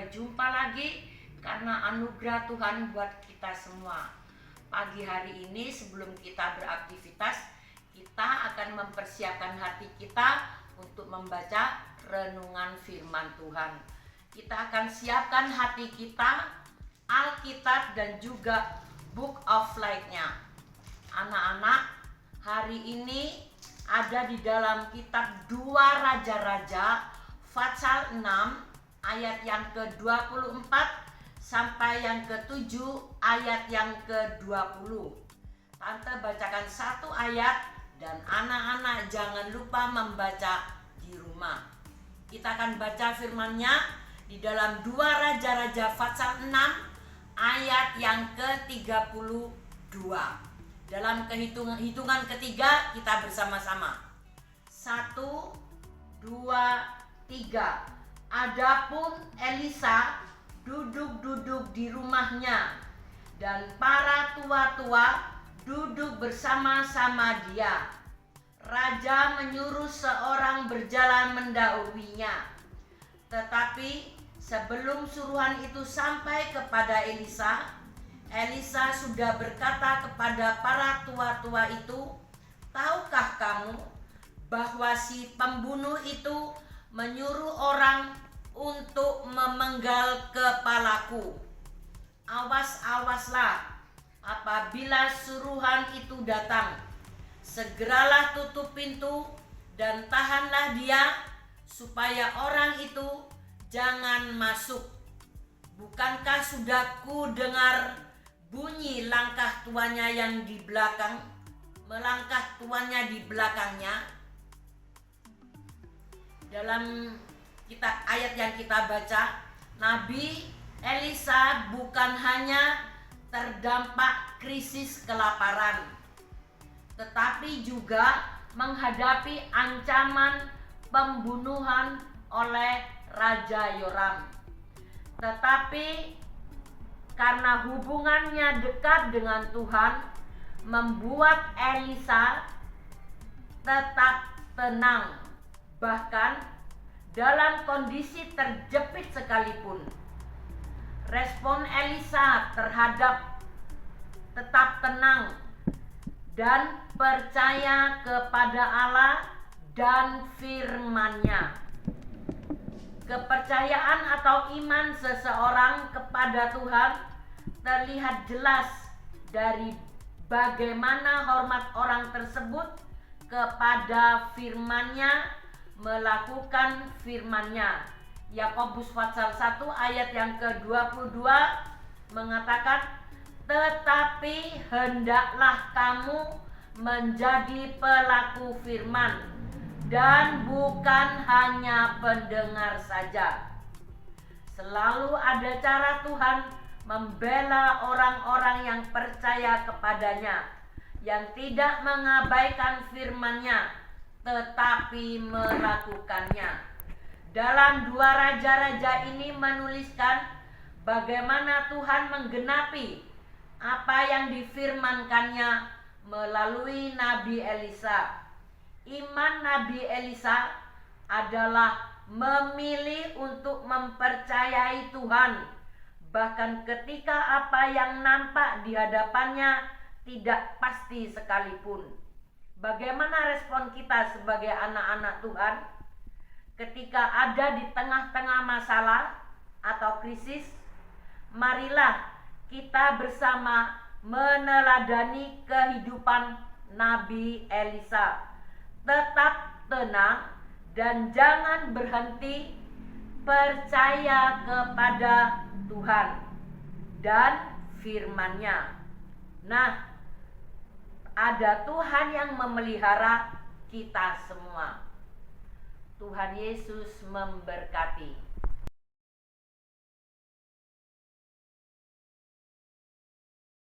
berjumpa lagi karena anugerah Tuhan buat kita semua. Pagi hari ini sebelum kita beraktivitas, kita akan mempersiapkan hati kita untuk membaca renungan firman Tuhan. Kita akan siapkan hati kita, Alkitab dan juga Book of Light-nya. Anak-anak, hari ini ada di dalam kitab 2 Raja-Raja pasal 6 ayat yang ke-24 sampai yang ke-7 ayat yang ke-20. Tante bacakan satu ayat dan anak-anak jangan lupa membaca di rumah. Kita akan baca firman-Nya di dalam 2 Raja-Raja pasal 6 ayat yang ke-32. Dalam hitungan ketiga kita bersama-sama. 1, 2, 3. Adapun Elisa duduk-duduk di rumahnya dan para tua-tua duduk bersama-sama dia. Raja menyuruh seorang berjalan mendahuluinya. Tetapi sebelum suruhan itu sampai kepada Elisa, Elisa sudah berkata kepada para tua-tua itu, "Tahukah kamu bahwa si pembunuh itu menyuruh orang untuk memenggal kepalaku? Awas-awaslah, apabila suruhan itu datang, segeralah tutup pintu dan tahanlah dia, supaya orang itu jangan masuk. Bukankah sudah ku dengar bunyi langkah tuannya yang di belakang, melangkah tuannya di belakangnya?" Dalam ayat yang kita baca, Nabi Elisa bukan hanya terdampak krisis kelaparan, tetapi juga menghadapi ancaman pembunuhan oleh Raja Yoram. Tetapi karena hubungannya dekat dengan Tuhan, membuat Elisa tetap tenang. Bahkan dalam kondisi terjepit sekalipun, respon Elisa terhadap tetap tenang dan percaya kepada Allah dan firman-Nya. Kepercayaan atau iman seseorang kepada Tuhan terlihat jelas dari bagaimana hormat orang tersebut kepada firman-Nya, melakukan firman-Nya. Yakobus pasal 1 ayat yang ke-22 mengatakan, "Tetapi hendaklah kamu menjadi pelaku firman dan bukan hanya pendengar saja." Selalu ada cara Tuhan membela orang-orang yang percaya kepadanya, yang tidak mengabaikan firman-Nya, tetapi melakukannya. Dalam 2 Raja-Raja ini menuliskan bagaimana Tuhan menggenapi apa yang difirmankannya melalui Nabi Elisa. Iman Nabi Elisa adalah memilih untuk mempercayai Tuhan, bahkan ketika apa yang nampak di hadapannya tidak pasti sekalipun. Bagaimana respon kita sebagai anak-anak Tuhan ketika ada di tengah-tengah masalah atau krisis? Marilah kita bersama meneladani kehidupan Nabi Elisa. Tetap tenang dan jangan berhenti percaya kepada Tuhan dan firman-Nya. Nah, ada Tuhan yang memelihara kita semua. Tuhan Yesus memberkati.